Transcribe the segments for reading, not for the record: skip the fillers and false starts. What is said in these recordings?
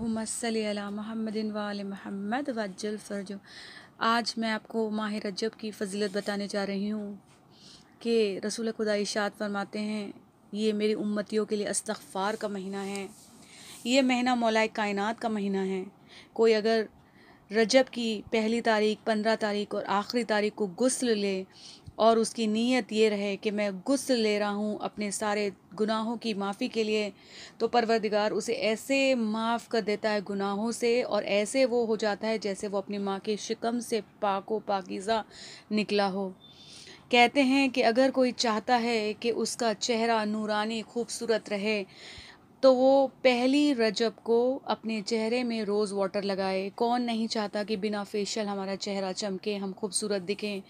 अल्लाहुम्मा सल्ली अला मुहम्मदिन व आले मुहम्मद वज्जल फ़रजो। आज मैं आपको माह रजब की फ़जीलत बताने जा रही हूँ कि रसूल खुदा इरशाद फरमाते हैं, ये मेरी उम्मतियों के लिए इस्तग़फ़ार का महीना है। ये महीना मौलाए कायनात का महीना है। कोई अगर रजब की पहली तारीख, 15 तारीख और आखिरी तारीख को गुस्ल ले और उसकी नीयत ये रहे कि मैं गुस्ल ले रहा हूँ अपने सारे गुनाहों की माफ़ी के लिए, तो परवरदिगार उसे ऐसे माफ़ कर देता है गुनाहों से, और ऐसे वो हो जाता है जैसे वो अपनी माँ के शिकम से पाको पाकीज़ा निकला हो। कहते हैं कि अगर कोई चाहता है कि उसका चेहरा नूरानी खूबसूरत रहे, तो वो पहली रजब को अपने चेहरे में रोज़ वाटर लगाए। कौन नहीं चाहता कि बिना फेशियल हमारा चेहरा चमके, हम खूबसूरत दिखें।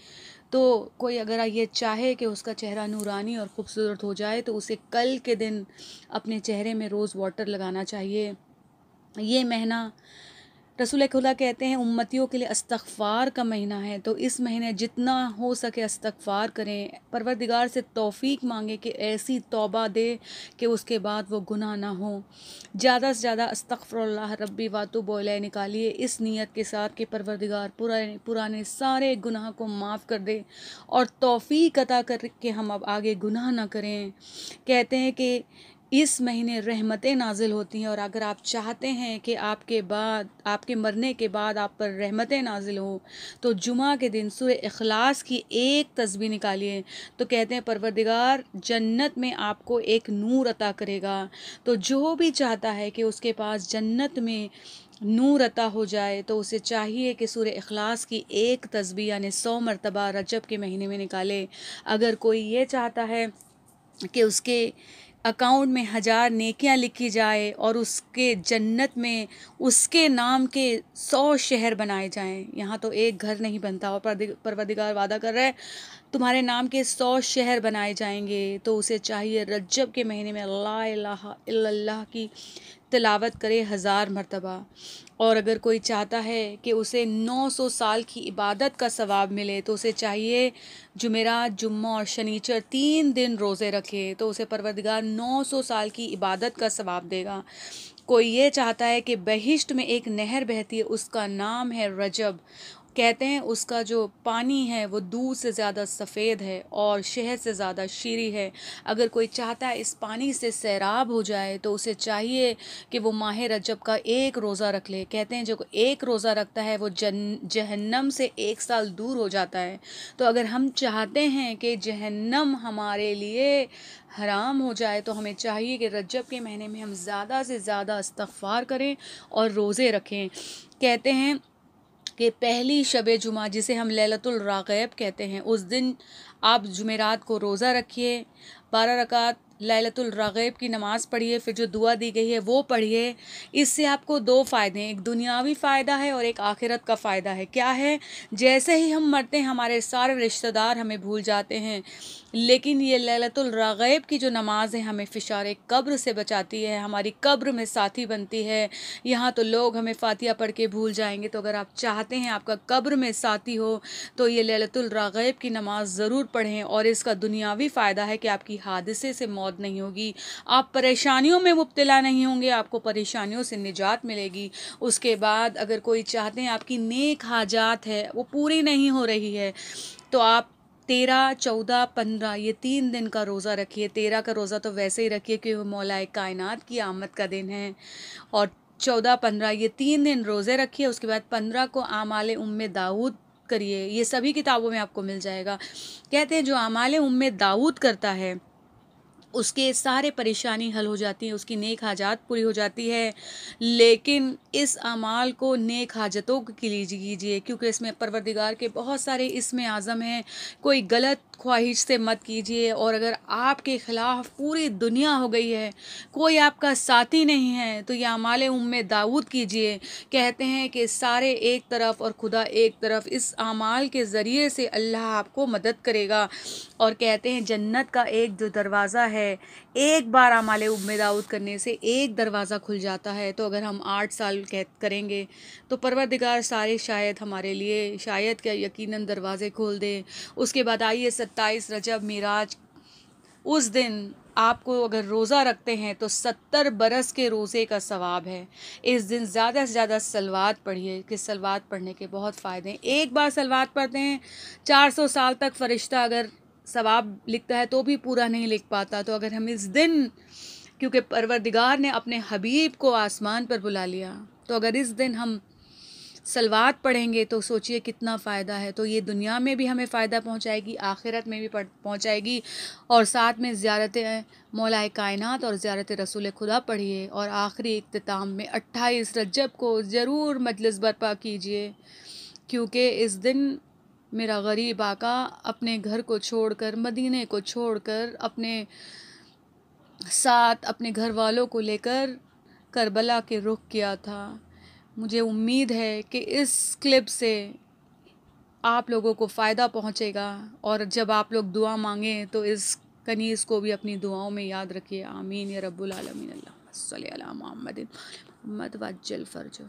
तो कोई अगर ये चाहे कि उसका चेहरा नूरानी और ख़ूबसूरत हो जाए, तो उसे कल के दिन अपने चेहरे में रोज़ वाटर लगाना चाहिए। ये महीना रसूल खुदा कहते हैं उम्मतियों के लिए इस्तग़फ़ार का महीना है, तो इस महीने जितना हो सके इस्तग़फ़ार करें। परवरदिगार से तौफ़ीक मांगे कि ऐसी तौबा दे कि उसके बाद वो गुनाह ना हो। ज़्यादा से ज़्यादा अस्तग़फ़िरुल्लाह रब्बी व अतूबु इलैह निकालिए, इस नीयत के साथ कि परवरदिगार पुराने सारे गुनाह को माफ़ कर दे और तौफ़ीक अता कर के हम अब आगे गुनाह ना करें। कहते हैं कि इस महीने रहमतें नाजिल होती हैं, और अगर आप चाहते हैं कि आपके मरने के बाद आप पर रहमतें नाजिल हों, तो जुमा के दिन सूरह इखलास की एक तस्बीह निकालिए। तो कहते हैं परवरदिगार जन्नत में आपको एक नूर अता करेगा। तो जो भी चाहता है कि उसके पास जन्नत में नूर अता हो जाए, तो उसे चाहिए कि सूरह इखलास की एक तस्बीह यानी 100 मरतबा रजब के महीने में निकाले। अगर कोई ये चाहता है कि उसके अकाउंट में 1000 नेकियां लिखी जाए और उसके जन्नत में उसके नाम के 100 शहर बनाए जाएं, यहाँ तो एक घर नहीं बनता, और परवरदिगार वादा कर रहा है तुम्हारे नाम के 100 शहर बनाए जाएंगे। तो उसे चाहिए रजब के महीने में ला इलाहा इल्लल्लाह की तिलावत करे 1000 मरतबा। और अगर कोई चाहता है कि उसे 900 साल की इबादत का सवाब मिले, तो उसे चाहिए जुमेरात, जुम्मा और शनीचर 3 दिन रोज़े रखे, तो उसे परवरदिगार 900 साल की इबादत का सवाब देगा। कोई ये चाहता है कि बहिश्त में एक नहर बहती है, उसका नाम है रजब। कहते हैं उसका जो पानी है वो दूध से ज़्यादा सफ़ेद है और शहद से ज़्यादा शीरी है। अगर कोई चाहता है इस पानी से सैराब हो जाए, तो उसे चाहिए कि वो माह रजब का एक रोज़ा रख ले। कहते हैं जो एक रोज़ा रखता है वो जहन्नम से 1 साल दूर हो जाता है। तो अगर हम चाहते हैं कि जहन्नम हमारे लिए हराम हो जाए, तो हमें चाहिए कि रजब के महीने में हम ज़्यादा से ज़्यादा इस्तग़फ़ार करें और रोज़े रखें। कहते हैं कि पहली शब जुमा, जिसे हम लैलतुल राग़ैब कहते हैं, उस दिन आप जुमेरात को रोज़ा रखिए, 12 रकात लैलतुल राग़ैब की नमाज़ पढ़िए, फिर जो दुआ दी गई है वो पढ़िए। इससे आपको 2 फ़ायदे हैं, एक दुनियावी फ़ायदा है और एक आखिरत का फ़ायदा है। क्या है? जैसे ही हम मरते हैं हमारे सारे रिश्तेदार हमें भूल जाते हैं, लेकिन ये लैलतुल राग़ैब की जो नमाज़ है हमें फ़िशारे कब्र से बचाती है, हमारी कब्र में साथी बनती है। यहाँ तो लोग हमें फ़ातिहा पढ़ के भूल जाएंगे, तो अगर आप चाहते हैं आपका कब्र में साथी हो, तो ये लैलतुल राग़ैब की नमाज़ ज़रूर पढ़ें। और इसका दुनियावी फ़ायदा है कि आपकी हादसे से मौत नहीं होगी, आप परेशानियों में मुब्तला नहीं होंगे, आपको परेशानियों से निजात मिलेगी। उसके बाद अगर कोई चाहते हैं आपकी नेक हाजात है वो पूरी नहीं हो रही है, तो आप 13, 14, 15 ये 3 दिन का रोज़ा रखिए। 13 का रोज़ा तो वैसे ही रखिए कि वो मौलाए कायनात की आमद का दिन है, और 14, 15 ये 3 दिन रोज़े रखिए। उसके बाद 15 को आमाले उम्मे दाऊद करिए, ये सभी किताबों में आपको मिल जाएगा। कहते हैं जो आमाले उम्मे दाऊद करता है उसके सारे परेशानी हल हो जाती है, उसकी नेक हाजात पूरी हो जाती है। लेकिन इस अमाल को नेक हाजतों के लिए कीजिए, क्योंकि इसमें परवरदिगार के बहुत सारे इसमें आज़म हैं। कोई गलत ख्वाहिश से मत कीजिए, और अगर आपके ख़िलाफ़ पूरी दुनिया हो गई है, कोई आपका साथी नहीं है, तो यह अमाल उम्मे दाऊद कीजिए। कहते हैं कि सारे एक तरफ और खुदा एक तरफ, इस अमाल के ज़रिए से अल्लाह आपको मदद करेगा। और कहते हैं जन्नत का एक जो दरवाज़ा है, एक बार आमाले उम्मे दाऊद करने से एक दरवाज़ा खुल जाता है। तो अगर हम 8 साल करेंगे, तो परवरदिगार सारे शायद हमारे लिए शायद क्या यकीनन दरवाज़े खोल दे। उसके बाद आइए 27 रजब मिराज, उस दिन आपको अगर रोज़ा रखते हैं तो 70 बरस के रोज़े का सवाब है। इस दिन ज़्यादा से ज़्यादा सलवात पढ़िए कि सलवात पढ़ने के बहुत फ़ायदे हैं। एक बार सलवात पढ़ते हैं 400 साल तक फ़रिश्ता अगर सवाब लिखता है तो भी पूरा नहीं लिख पाता। तो अगर हम इस दिन, क्योंकि परवरदिगार ने अपने हबीब को आसमान पर बुला लिया, तो अगर इस दिन हम सलवात पढ़ेंगे तो सोचिए कितना फ़ायदा है। तो ये दुनिया में भी हमें फ़ायदा पहुंचाएगी, आखिरत में भी पहुंचाएगी। और साथ में ज़ियारत मौलाए कायनात और ज़ियारत रसूल खुदा पढ़िए। और आखिरी इख्तिताम में 28 रजब को ज़रूर मजलिस बर्पा कीजिए, क्योंकि इस दिन मेरा गरीब आका अपने घर को छोड़कर, मदीने को छोड़कर, अपने साथ अपने घर वालों को लेकर करबला के रुख किया था। मुझे उम्मीद है कि इस क्लिप से आप लोगों को फ़ायदा पहुंचेगा। और जब आप लोग दुआ मांगें तो इस कनीज़ को भी अपनी दुआओं में याद रखिए। आमीन या रब्बुल आलमीन। अल्लाहुम्मा सल्ली अला मुहम्मदिन वअज्जल फ़रजहू।